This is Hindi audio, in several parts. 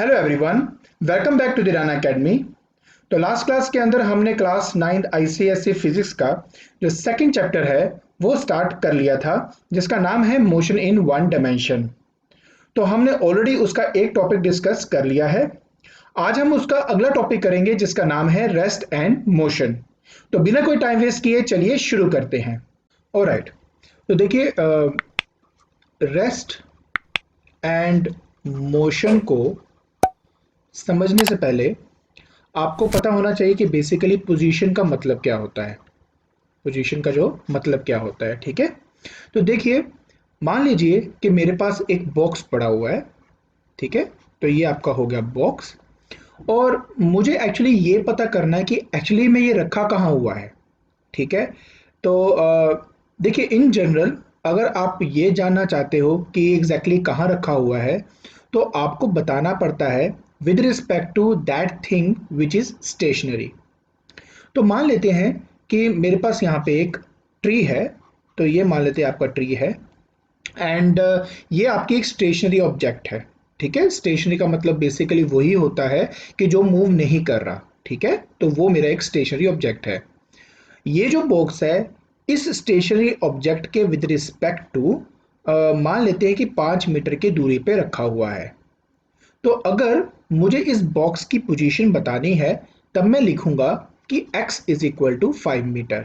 Hello everyone, welcome back to the Rana academy. तो लास्ट क्लास के अंदर हमने क्लास 9th आईसीएसई फिजिक्स का जो सेकंड चैप्टर है वो स्टार्ट कर लिया था, जिसका नाम है मोशन इन वन डायमेंशन। तो हमने ऑलरेडी उसका एक टॉपिक डिस्कस कर लिया है। आज हम उसका अगला टॉपिक करेंगे जिसका नाम है रेस्ट एंड मोशन। तो बिना कोई टाइम वेस्ट किए चलिए शुरू करते हैं। ऑलराइट, तो देखिए, रेस्ट एंड मोशन को समझने से पहले आपको पता होना चाहिए कि बेसिकली पोजीशन का मतलब क्या होता है। पोजीशन का जो मतलब क्या होता है, ठीक है। तो देखिए, मान लीजिए कि मेरे पास एक बॉक्स पड़ा हुआ है, ठीक है। तो ये आपका हो गया बॉक्स, और मुझे एक्चुअली ये पता करना है कि एक्चुअली में ये रखा कहाँ हुआ है, ठीक है। तो देखिए, इन जनरल अगर आप ये जानना चाहते हो कि एग्जैक्टली कहाँ रखा हुआ है, तो आपको बताना पड़ता है with respect to that thing which is stationary. तो मान लेते हैं कि मेरे पास यहाँ पे एक ट्री है। तो ये मान लेते हैं आपका ट्री है, एंड ये आपकी एक स्टेशनरी ऑब्जेक्ट है, ठीक है। स्टेशनरी का मतलब बेसिकली वही होता है कि जो मूव नहीं कर रहा, ठीक है। तो वो मेरा एक स्टेशनरी ऑब्जेक्ट है। ये जो बॉक्स है, इस स्टेशनरी ऑब्जेक्ट के विद रिस्पेक्ट टू मान लेते हैं कि 5 मीटर की दूरी पे रखा हुआ है। तो अगर मुझे इस बॉक्स की पोजीशन बतानी है, तब मैं लिखूंगा कि x is equal to 5 meter.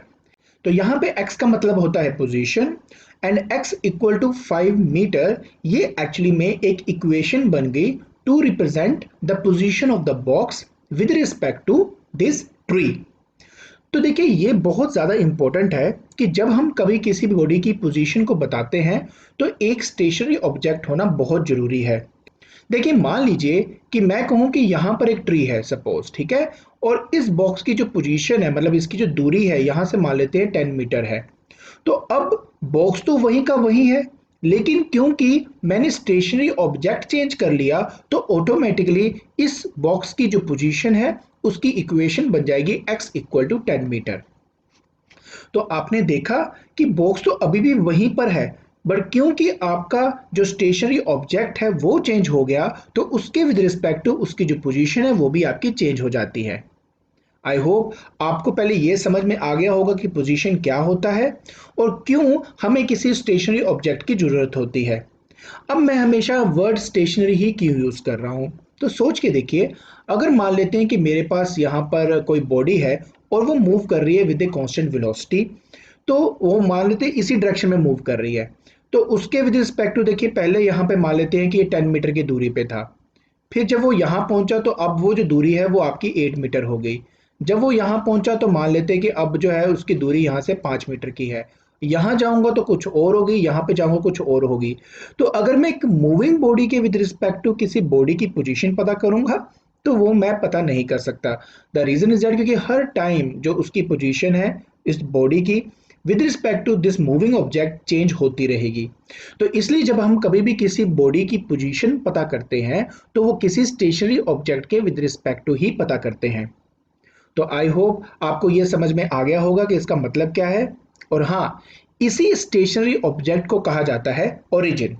तो यहाँ पे x का मतलब होता है position, and x equal to 5 meter ये एक्चुअली में एक इक्वेशन बन गई to represent the position of the box with respect to this tree. तो देखिए, ये बहुत ज़्यादा इंपॉर्टेंट है कि जब हम कभी किसी भी बॉडी की पोजीशन को बताते हैं, तो एक स्टेशनरी ऑब्जेक्ट होना बहुत ज़रूरी है। देखिए, मान लीजिए कि मैं कहूँ कि यहाँ पर एक ट्री है सपोज, ठीक है। और इस बॉक्स की जो पोजीशन है, मतलब इसकी जो दूरी है, यहाँ से मान लेते हैं 10 मीटर है। तो अब बॉक्स तो वही का वही है, लेकिन क्योंकि मैंने स्टेशनरी ऑब्जेक्ट चेंज कर लिया, तो ऑटोमेटिकली इस बॉक्स की जो पोजीशन है उसकी इक्वेशन बन जाएगी x इक्वल टू 10 मीटर। तो आपने देखा कि बॉक्स तो अभी भी वहीं पर है, बट क्योंकि आपका जो स्टेशनरी ऑब्जेक्ट है वो चेंज हो गया, तो उसके विद रिस्पेक्ट टू उसकी जो पोजीशन है वो भी आपकी चेंज हो जाती है। आई होप आपको पहले ये समझ में आ गया होगा कि पोजीशन क्या होता है और क्यों हमें किसी स्टेशनरी ऑब्जेक्ट की जरूरत होती है। अब मैं हमेशा वर्ड स्टेशनरी ही क्यों यूज कर रहा हूं, तो सोच के देखिए। अगर मान लेते हैं कि मेरे पास यहाँ पर कोई बॉडी है और वो मूव कर रही है विद ए कांस्टेंट वेलोसिटी, तो वो मान लेते हैं इसी डायरेक्शन में मूव कर रही है। तो उसके विद रिस्पेक्ट टू देखिए, पहले यहाँ पे मान लेते हैं कि ये 10 मीटर की दूरी पे था। फिर जब वो यहाँ पहुंचा तो अब वो जो दूरी है वो आपकी 8 मीटर हो गई। जब वो यहाँ पहुंचा तो मान लेते हैं कि अब जो है उसकी दूरी यहाँ से 5 मीटर की है। यहाँ जाऊंगा तो कुछ और होगी, यहाँ पे जाऊंगा कुछ और होगी। तो अगर मैं एक मूविंग बॉडी के विद रिस्पेक्ट टू किसी बॉडी की पोजीशन पता करूंगा, तो वो मैं पता नहीं कर सकता। द रीजन इज दैट क्योंकि हर टाइम जो उसकी पोजीशन है इस बॉडी की with respect to this moving object change होती रहेगी। तो इसलिए जब हम कभी भी किसी बॉडी की पोजीशन पता करते हैं, तो वो किसी स्टेशनरी ऑब्जेक्ट के विद रिस्पेक्ट टू ही पता करते हैं। तो आई होप आपको ये समझ में आ गया होगा कि इसका मतलब क्या है। और हाँ, इसी स्टेशनरी ऑब्जेक्ट को कहा जाता है ओरिजिन,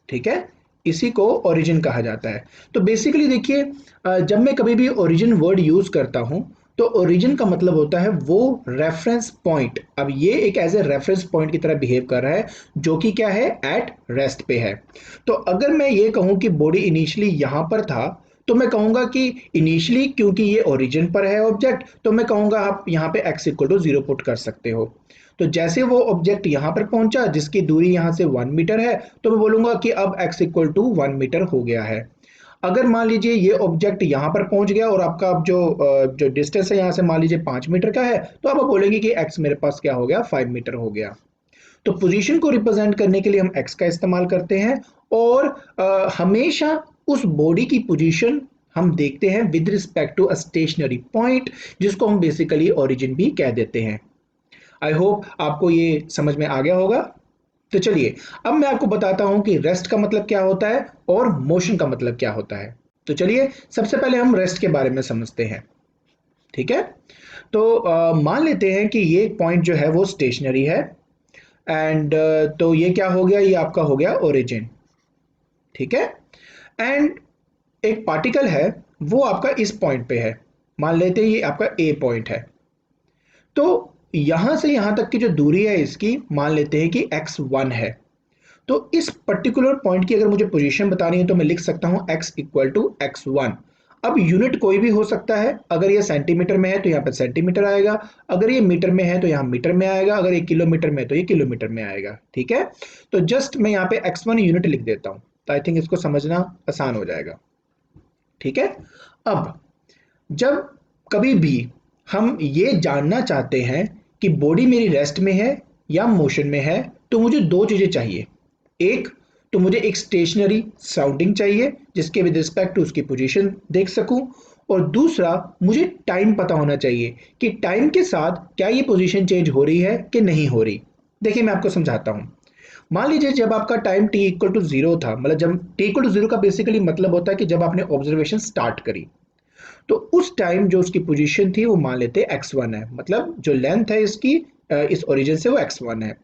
ठीक है। इसी को ओरिजिन कहा जाता है। तो बेसिकली देखिए, जब मैं कभी भी ओरिजिन वर्ड यूज करता हूं, तो ओरिजिन का मतलब होता है वो रेफरेंस पॉइंट। अब ये एक एज ए रेफरेंस पॉइंट की तरह बिहेव कर रहा है, जो कि क्या है, एट रेस्ट पे है। तो अगर मैं ये कहूं कि बॉडी इनिशियली यहां पर था, तो मैं कहूंगा कि इनिशियली क्योंकि ये ओरिजिन पर है ऑब्जेक्ट, तो मैं कहूंगा आप यहाँ पे x इक्वल टू 0 पुट कर सकते हो। तो जैसे वो ऑब्जेक्ट यहाँ पर पहुंचा जिसकी दूरी यहाँ से 1 मीटर है, तो मैं बोलूंगा कि अब x इक्वल टू 1 मीटर हो गया है। अगर मान लीजिए ये ऑब्जेक्ट यहाँ पर पहुंच गया और आपका अब जो डिस्टेंस है यहाँ से मान लीजिए 5 मीटर का है, तो आप बोलेंगे कि x मेरे पास क्या हो गया, 5 मीटर हो गया। तो पोजीशन को रिप्रेजेंट करने के लिए हम x का इस्तेमाल करते हैं, और हमेशा उस बॉडी की पोजीशन हम देखते हैं with respect to a stationary point, जिसको हम बेसिकली ओरिजिन भी कह देते हैं। आई होप आपको ये समझ में आ गया होगा। तो चलिए, अब मैं आपको बताता हूं कि रेस्ट का मतलब क्या होता है और मोशन का मतलब क्या होता है। तो चलिए, सबसे पहले हम रेस्ट के बारे में समझते हैं, ठीक है। तो मान लेते हैं कि ये पॉइंट जो है वो स्टेशनरी है, एंड तो ये क्या हो गया, ये आपका हो गया ओरिजिन, ठीक है। एंड एक पार्टिकल है वो आपका इस पॉइंट पे है, मान लेते हैं ये आपका ए पॉइंट है। तो यहां से यहां तक की जो दूरी है इसकी मान लेते हैं कि x1 है। तो इस पर्टिकुलर पॉइंट की अगर मुझे पोजीशन बतानी है तो मैं लिख सकता हूं x इक्वल टू x1। अब यूनिट कोई भी हो सकता है, अगर ये सेंटीमीटर में है तो यहाँ पे सेंटीमीटर आएगा, अगर ये मीटर में है तो यहाँ मीटर में आएगा, अगर ये किलोमीटर में है तो ये किलोमीटर में आएगा। ठीक है, तो जस्ट मैं यहाँ पे x1 यूनिट लिख देता हूँ, तो आई थिंक इसको समझना आसान हो जाएगा। ठीक है, अब जब कभी भी हम ये जानना चाहते हैं कि बॉडी मेरी रेस्ट में है या मोशन में है, तो मुझे दो चीजें चाहिए। एक तो मुझे एक स्टेशनरी सराउंडिंग चाहिए जिसके विद रिस्पेक्ट टू उसकी पोजीशन देख सकूं, और दूसरा मुझे टाइम पता होना चाहिए कि टाइम के साथ क्या ये पोजीशन चेंज हो रही है कि नहीं हो रही। देखिए मैं आपको समझाता हूं। मान लीजिए जब आपका time T equal to zero था, मतलब जब टी इक्वल टू जीरो का बेसिकली मतलब होता है कि जब आपने ऑब्जर्वेशन स्टार्ट करी, तो उस टाइम जो उसकी पोजीशन थी वो मान लेते हैं x1 है, मतलब जो लेंथ है इसकी इस ओरिजिन से वो x1 है।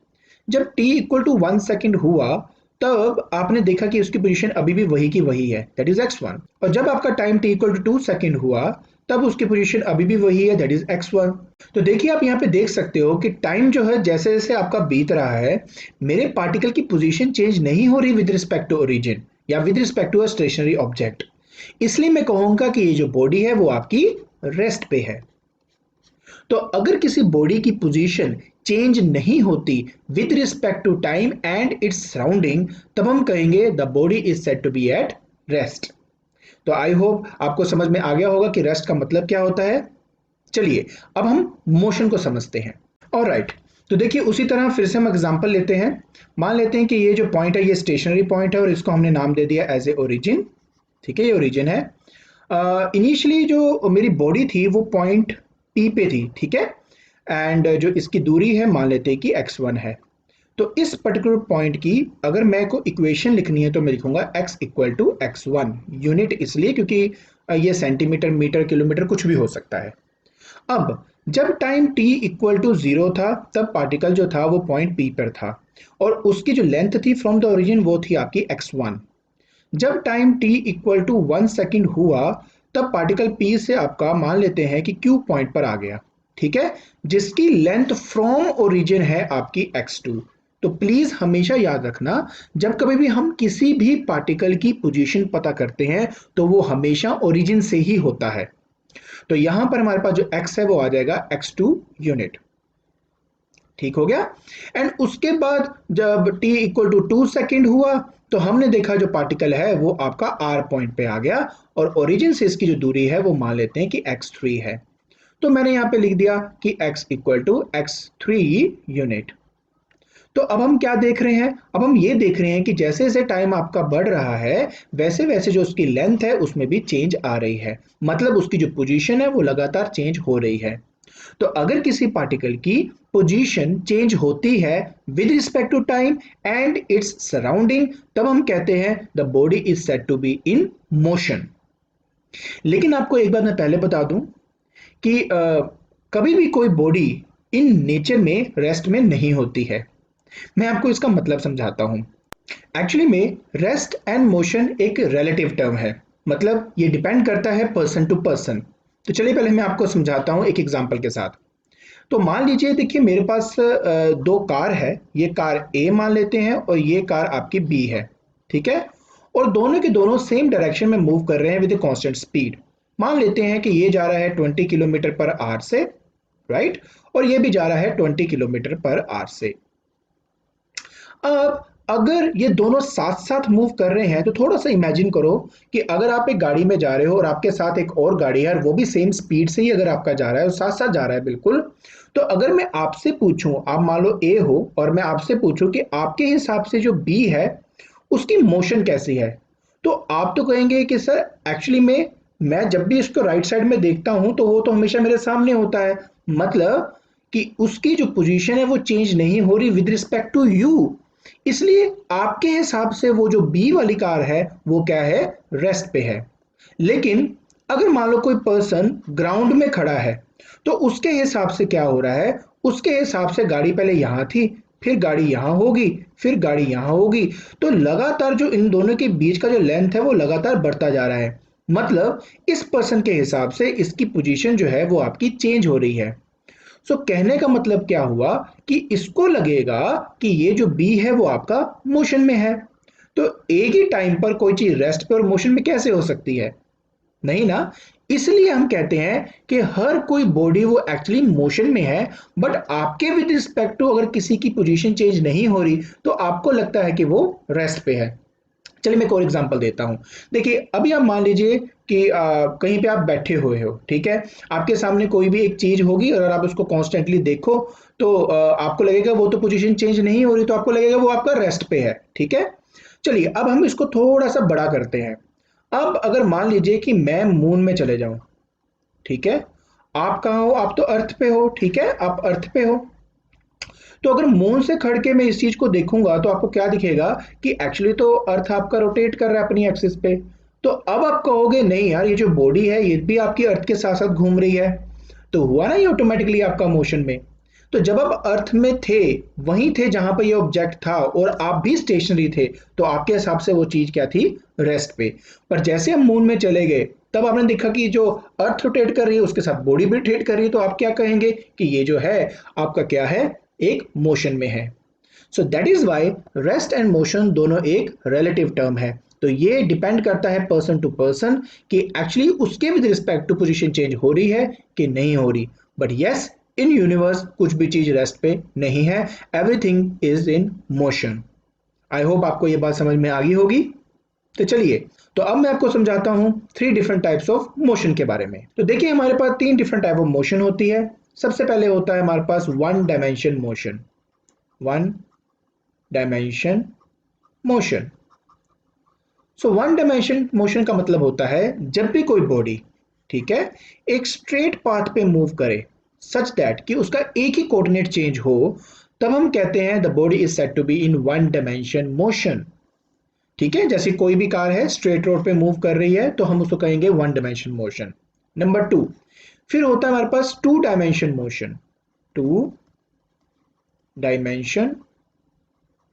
जब t इक्वल टू 1 सेकेंड हुआ तब आपने देखा कि उसकी पोजीशन अभी भी वही की वही है, दैट इज x1। और जब आपका time t equal to 2 second हुआ तब उसकी पोजीशन अभी भी वही है, दैट इज x1। तो देखिए आप यहाँ पे देख सकते हो कि टाइम जो है जैसे जैसे आपका बीत रहा है, मेरे पार्टिकल की पोजीशन चेंज नहीं हो रही विद रिस्पेक्ट टू ओरिजिन या with respect to a stationary object. इसलिए मैं कहूंगा कि ये जो बॉडी है वो आपकी रेस्ट पे है। तो अगर किसी बॉडी की पोजीशन चेंज नहीं होती with respect to time and its surrounding, तब हम कहेंगे the body is said to be at rest. तो आई होप आपको समझ में आ गया होगा कि रेस्ट का मतलब क्या होता है। चलिए अब हम मोशन को समझते हैं। ऑलराइट, तो देखिए उसी तरह फिर से हम एग्जांपल लेते हैं। मान लेते हैं कि ये जो पॉइंट है ये स्टेशनरी पॉइंट है और इसको हमने नाम दे दिया एज ए ओरिजिन। ठीक है, ये ओरिजिन है। इनिशियली जो मेरी बॉडी थी वो पॉइंट पी पे थी, ठीक है, एंड जो इसकी दूरी है मान लेते हैं कि x1 है। तो इस पर्टिकुलर पॉइंट की अगर मैं को इक्वेशन लिखनी है तो मैं लिखूंगा x equal to x1 unit, इसलिए क्योंकि ये सेंटीमीटर मीटर किलोमीटर कुछ भी हो सकता है। अब जब time t equal to zero था तब पार्टिकल जो था वो पॉइंट p पर था और उसकी जो लेंथ थी फ्रॉम द ओरिजिन वो थी आपकी x1। जब time t equal to 1 second हुआ तब पार्टिकल p से आपका मान लेते हैं कि q पॉइंट पर आ गया, ठीक है, जिसकी लेंथ फ्रॉम ओरिजिन है आपकी x2। तो प्लीज हमेशा याद रखना, जब कभी भी हम किसी भी पार्टिकल की पोजीशन पता करते हैं तो वो हमेशा ओरिजिन से ही होता है। तो यहां पर हमारे पास जो x है वो आ जाएगा x2 यूनिट। ठीक हो गया। एंड उसके बाद जब t इक्वल टू 2 सेकेंड हुआ तो हमने देखा जो पार्टिकल है वो आपका r पॉइंट पे आ गया और ओरिजिन से इसकी जो दूरी है वो मान लेते हैं कि x3 है। तो मैंने यहां पे लिख दिया कि x equal to x3 unit. तो अब हम क्या देख रहे हैं, अब हम ये देख रहे हैं कि जैसे जैसे टाइम आपका बढ़ रहा है वैसे वैसे जो उसकी लेंथ है उसमें भी चेंज आ रही है, मतलब उसकी जो पोजीशन है वो लगातार चेंज हो रही है। तो अगर किसी पार्टिकल की पोजीशन चेंज होती है with respect to time and its surrounding, तब हम कहते हैं the body is said to be in motion. लेकिन आपको एक बात मैं पहले बता दूं कि कभी भी कोई बॉडी इन नेचर में रेस्ट में नहीं होती है। मैं आपको इसका मतलब समझाता हूं। एक्चुअली में रेस्ट एंड मोशन एक रिलेटिव टर्म है, मतलब ये डिपेंड करता है पर्सन टू पर्सन। तो चलिए पहले मैं आपको समझाता हूं एक एग्जांपल के साथ। तो मान लीजिए देखिए मेरे पास दो कार है, ये कार ए मान लेते हैं और ये कार आपकी बी है, ठीक है, और दोनों के दोनों सेम डायरेक्शन में मूव कर रहे हैं विद ए कांस्टेंट स्पीड। मान लेते हैं कि ये जा रहा है 20 किलोमीटर पर आवर से, राइट, और ये भी जा रहा है 20 किलोमीटर पर आवर से। अब अगर ये दोनों साथ साथ मूव कर रहे हैं तो थोड़ा सा इमेजिन करो कि अगर आप एक गाड़ी में जा रहे हो और आपके साथ एक और गाड़ी है और वो भी सेम स्पीड से ही अगर आपका जा रहा है और साथ साथ जा रहा है बिल्कुल, तो अगर मैं आपसे पूछूं, आप मान लो ए हो और मैं आपसे पूछूं कि आपके हिसाब से जो बी है उसकी मोशन कैसी है, तो आप तो कहेंगे कि सर एक्चुअली में मैं जब भी इसको राइट साइड में देखता हूं तो वो तो हमेशा मेरे सामने होता है, मतलब कि उसकी जो पोजीशन है वो चेंज नहीं हो रही विद रिस्पेक्ट टू यू। इसलिए आपके हिसाब से वो जो बी वाली कार है वो क्या है, रेस्ट पे है। लेकिन अगर मान लो कोई पर्सन ग्राउंड में खड़ा है तो उसके हिसाब से क्या हो रहा है, उसके हिसाब से गाड़ी पहले यहां थी, फिर गाड़ी यहां होगी, फिर गाड़ी यहां होगी। तो लगातार जो इन दोनों के बीच का जो लेंथ है वो लगातार बढ़ता जा रहा है। मतलब इस पर्सन के हिसाब से इसकी पोजीशन जो है वो आपकी चेंज हो रही है। सो कहने का मतलब क्या हुआ कि इसको लगेगा कि ये जो बी है वो आपका मोशन में है। तो एक ही टाइम पर कोई चीज रेस्ट पे और मोशन में कैसे हो सकती है? नहीं ना। इसलिए हम कहते हैं कि हर कोई बॉडी वो एक्चुअली मोशन में है, बट आपके विद रिस्पेक्ट टू अगर किसी की पोजीशन चेंज नहीं हो रही तो आपको लगता है कि वो रेस्ट पे है। चलिए मैं एक और एग्जांपल देता हूं। देखिए अभी आप मान लीजिए कि कहीं पे आप बैठे हुए हो, ठीक है। आपके सामने कोई भी एक चीज होगी और आप उसको कॉन्स्टेंटली देखो तो आपको लगेगा वो तो पोजीशन चेंज नहीं हो रही, तो आपको लगेगा वो आपका रेस्ट पे है, ठीक है। चलिए अब हम इसको थोड़ा सा बड़ा करते हैं। अब अगर मान लीजिए कि मैं मून में चले जाऊं, ठीक है। आप कहाँ हो? आप तो अर्थ पे हो, ठीक है, आप अर्थ पे हो। तो अगर मून से खड़ के मैं इस चीज को देखूंगा तो आपको क्या दिखेगा कि एक्चुअली तो अर्थ आपका रोटेट कर रहा है अपनी एक्सिस पे। तो अब आप कहोगे नहीं यार, ये जो बॉडी है ये भी आपकी अर्थ के साथ साथ घूम रही है। तो हुआ ना ये ऑटोमेटिकली आपका मोशन में। तो जब आप अर्थ में थे, वहीं थे जहां पर ये ऑब्जेक्ट था और आप भी स्टेशनरी थे, तो आपके हिसाब से वो चीज क्या थी? रेस्ट पे। पर जैसे हम मून में चले गए तब आपने देखा कि जो अर्थ रोटेट कर रही है उसके साथ बॉडी भी रोटेट कर रही है, तो आप क्या कहेंगे कि ये जो है आपका क्या है? एक मोशन में है। So that is why rest and motion दोनों एक रिलेटिव टर्म है। तो ये डिपेंड करता है पर्सन टू पर्सन कि एक्चुअली उसके with respect to position change हो रही है कि नहीं हो रही। बट यस, इन यूनिवर्स कुछ भी चीज रेस्ट पे नहीं है, everything is in motion. I hope आपको ये बात समझ में आ गई होगी। तो चलिए, तो अब मैं आपको समझाता हूं three different types of motion के बारे में। तो देखिए हमारे पास तीन डिफरेंट टाइप ऑफ मोशन होती है। सबसे पहले होता है हमारे पास one dimension motion. One dimension motion. So one dimension motion का मतलब होता है जब भी कोई बॉडी, ठीक है, एक स्ट्रेट पाथ पे मूव करे सच दैट कि उसका एक ही कोऑर्डिनेट चेंज हो, तब हम कहते हैं the body is said to be in one dimension motion. ठीक है, जैसे कोई भी कार है स्ट्रेट रोड पे मूव कर रही है तो हम उसको कहेंगे one dimension motion. Number two, फिर होता है हमारे पास two dimension motion. Two dimension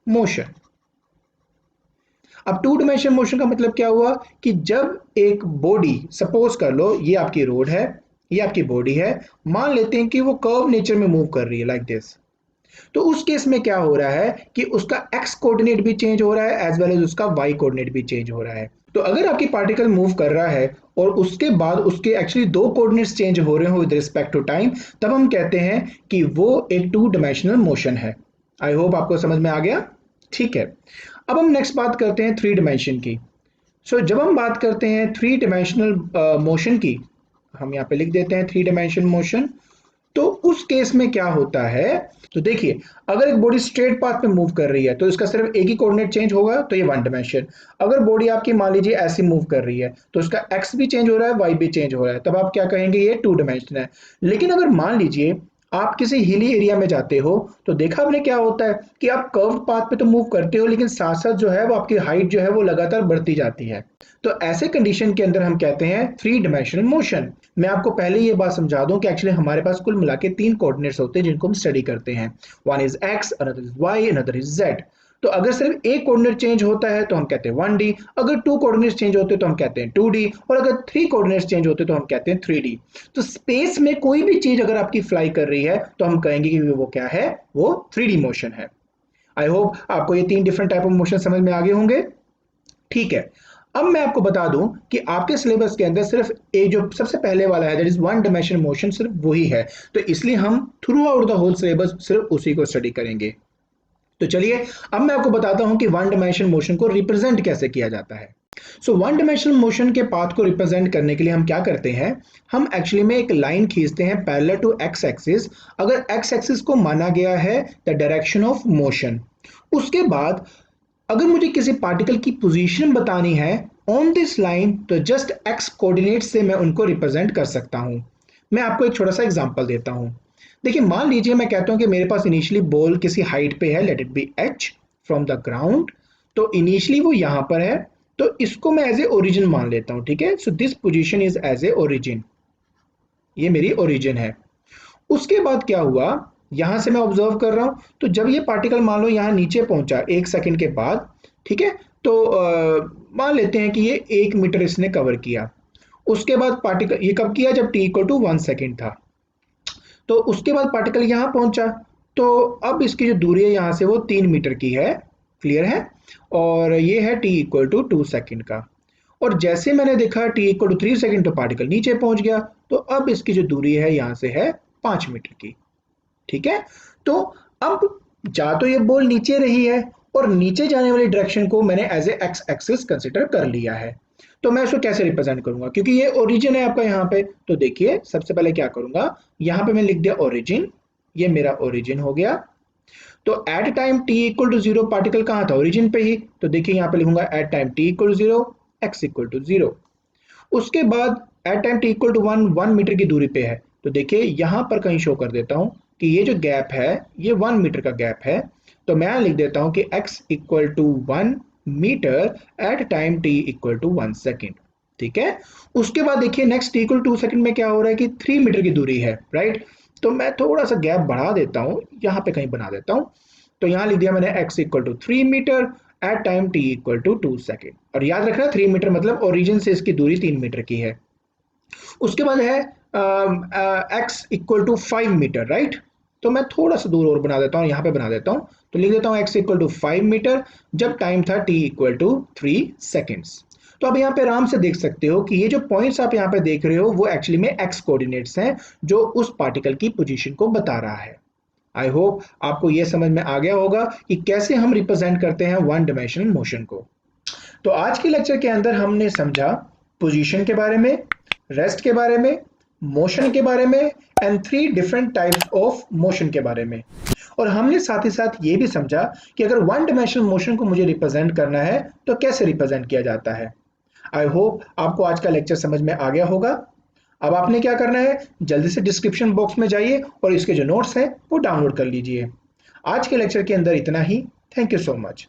motion. अब टू डायमेंशन मोशन का मतलब क्या हुआ कि जब एक बॉडी, सपोज कर लो ये आपकी रोड है, ये आपकी बॉडी है, मान लेते हैं कि वो कर्व नेचर में मूव कर रही है लाइक दिस। तो उस केस में क्या हो रहा है कि उसका एक्स कोऑर्डिनेट भी चेंज हो रहा है एज वेल एज उसका वाई कोऑर्डिनेट भी चेंज हो रहा है। तो अगर आपकी पार्टिकल मूव कर रहा है और उसके बाद उसके एक्चुअली दो कोऑर्डिनेट्स चेंज हो रहे हो विद रिस्पेक्ट टू टाइम, तब हम कहते हैं कि वो एक टू डायमेंशनल मोशन है। आई होप आपको समझ में आ गया। ठीक है, अब हम नेक्स्ट बात करते हैं थ्री डायमेंशन की। जब हम बात करते हैं थ्री डायमेंशनल मोशन की, हम यहाँ पे लिख देते हैं थ्री डायमेंशन मोशन। तो उस केस में क्या होता है? तो देखिए, अगर एक बॉडी स्ट्रेट पाथ पे मूव कर रही है तो इसका सिर्फ एक ही कोऑर्डिनेट चेंज होगा, तो ये वन डायमेंशन। अगर बॉडी आपकी मान लीजिए ऐसी मूव कर रही है तो उसका एक्स भी चेंज हो रहा है, वाई भी चेंज हो रहा है, तब आप क्या कहेंगे? ये टू डायमेंशन है। लेकिन अगर मान लीजिए आप किसी हिली एरिया में जाते हो तो देखा आपने क्या होता है कि आप कर्व पाथ पे तो मूव करते हो लेकिन साथ साथ जो है वो आपकी हाइट जो है वो लगातार बढ़ती जाती है। तो ऐसे कंडीशन के अंदर हम कहते हैं थ्री डायमेंशनल मोशन। मैं आपको पहले ये बात समझा दूं कि एक्चुअली हमारे पास कुल मिला के तीन कोऑर्डिनेट्स होते हैं जिनको हम स्टडी करते हैं। One is x, another is y, another is z. तो अगर सिर्फ एक कोऑर्डिनेट चेंज होता है तो हम कहते हैं 1D, अगर टू कोऑर्डिनेट्स चेंज होते हैं तो हम कहते हैं 2D, और अगर थ्री कोऑर्डिनेट्स चेंज होते हैं तो हम कहते हैं 3D। तो स्पेस में कोई भी चीज अगर आपकी फ्लाई कर रही है तो हम कहेंगे कि वो क्या है? वो 3D मोशन है। आई होप आपको ये तीन डिफरेंट टाइप ऑफ मोशन समझ में आ गए होंगे। ठीक है, अब मैं आपको बता दूं कि आपके सिलेबस के अंदर सिर्फ एक जो सबसे पहले वाला है that is one dimension motion, सिर्फ वही है। तो इसलिए हम throughout the whole syllabus सिर्फ उसी को स्टडी करेंगे। तो चलिए, अब मैं आपको बताता हूं कि वन डायमेंशन मोशन को रिप्रेजेंट कैसे किया जाता है। वन डायमेंशनल मोशन के पाथ को रिप्रेजेंट करने के लिए हम क्या करते हैं? हम एक्चुअली में एक लाइन खींचते हैं पैरेलल टू एक्स एक्सिस। अगर एक्स एक्सिस को माना गया है द डायरेक्शन ऑफ मोशन, उसके बाद अगर मुझे किसी पार्टिकल की पोजीशन बतानी है ऑन दिस लाइन, तो जस्ट एक्स कोऑर्डिनेट से मैं उनको रिप्रेजेंट कर सकता हूं। मैं आपको एक छोटा सा एग्जांपल देता हूं। देखिए मान लीजिए मैं कहता हूं कि मेरे पास इनिशियली बॉल किसी हाइट पे है, let it be h from the ground. तो इनिशियली वो यहां पर है, तो इसको मैं एज ए ओरिजिन मान लेता हूं। ठीक है, so this position is as a origin, ये मेरी ओरिजिन है। उसके बाद क्या हुआ यहां से मैं ऑब्जर्व कर रहा हूं, तो जब ये पार्टिकल मान लो यहाँ नीचे पहुंचा 1 सेकंड के बाद, ठीक है, तो मान लेते हैं कि ये 1 मीटर इसने कवर किया। उसके बाद पार्टिकल ये कब किया, जब टी इक्वल टू 1 सेकेंड था। तो उसके बाद पार्टिकल यहाँ पहुंचा, तो अब इसकी जो दूरी है यहाँ से वो 3 मीटर की है, क्लियर है। और ये है टी इक्वल टू 2 सेकेंड का। और जैसे मैंने देखा टी इक्वल टू 3 सेकेंड, तो पार्टिकल नीचे पहुंच गया। तो अब इसकी जो दूरी है यहाँ से है 5 मीटर की, ठीक है। तो अब जा तो ये बॉल नीचे रही है, और नीचे जाने वाली डायरेक्शन को मैंने as a x axis consider कर लिया है। तो मैं इसको कैसे रिप्रेजेंट करूंगा, क्योंकि ये ओरिजिन है आपका यहाँ पे। तो देखिए सबसे पहले क्या करूंगा, यहाँ पे मैं लिख दिया ओरिजिन, ये मेरा ओरिजिन हो गया। तो at time T equal to zero particle कहाँ था, ओरिजिन पे ही। तो देखिए यहाँ पे लिखूंगा at time T equal to zero, x equal to zero. उसके बाद at time T equal to 1 metre की दूरी पे है। तो देखिए यहां पर कहीं शो कर देता हूं कि ये जो गैप है ये 1 मीटर का गैप है। तो मैं लिख देता हूं कि x equal to 1 metre at time t equal to 1 second, ठीक है। उसके बाद देखिए नेक्स्ट t इक्वल 2 सेकेंड में क्या हो रहा है कि 3 मीटर की दूरी है, राइट। तो मैं थोड़ा सा गैप बढ़ा देता हूं, यहाँ पे कहीं बना देता हूं। तो यहाँ लिख दिया मैंने x equal to 3 metre at time t equal to 2 second. और याद रखना 3 मीटर मतलब ओरिजिन से इसकी दूरी 3 मीटर की है। उसके बाद है x equal to 5 metre, right. तो मैं थोड़ा सा दूर और बना देता हूँ, यहाँ पे बना देता हूँ। तो लिख देता हूँ x इक्वल टू 5 मीटर जब टाइम था t इक्वल टू 3 सेकेंड्स। तो अब यहाँ पे आराम से देख सकते हो कि ये जो पॉइंट्स आप यहाँ पे देख रहे हो वो एक्चुअली में x कोऑर्डिनेट्स हैं, जो उस पार्टिकल की पोजीशन को बता रहा है। आई होप आपको ये समझ में आ गया होगा कि कैसे हम रिप्रेजेंट करते हैं वन डायमेंशनल मोशन को। तो आज के लेक्चर के अंदर हमने समझा पोजीशन के बारे में, रेस्ट के बारे में, मोशन के बारे में, and 3 different types of motion के बारे में। और हमने साथ ही साथ ये भी समझा कि अगर वन डायमेंशनल मोशन को मुझे रिप्रेजेंट करना है तो कैसे रिप्रेजेंट किया जाता है। आई होप आपको आज का लेक्चर समझ में आ गया होगा। अब आपने क्या करना है, जल्दी से डिस्क्रिप्शन बॉक्स में जाइए और इसके जो नोट्स हैं वो डाउनलोड कर लीजिए। आज के लेक्चर के अंदर इतना ही। Thank you so much.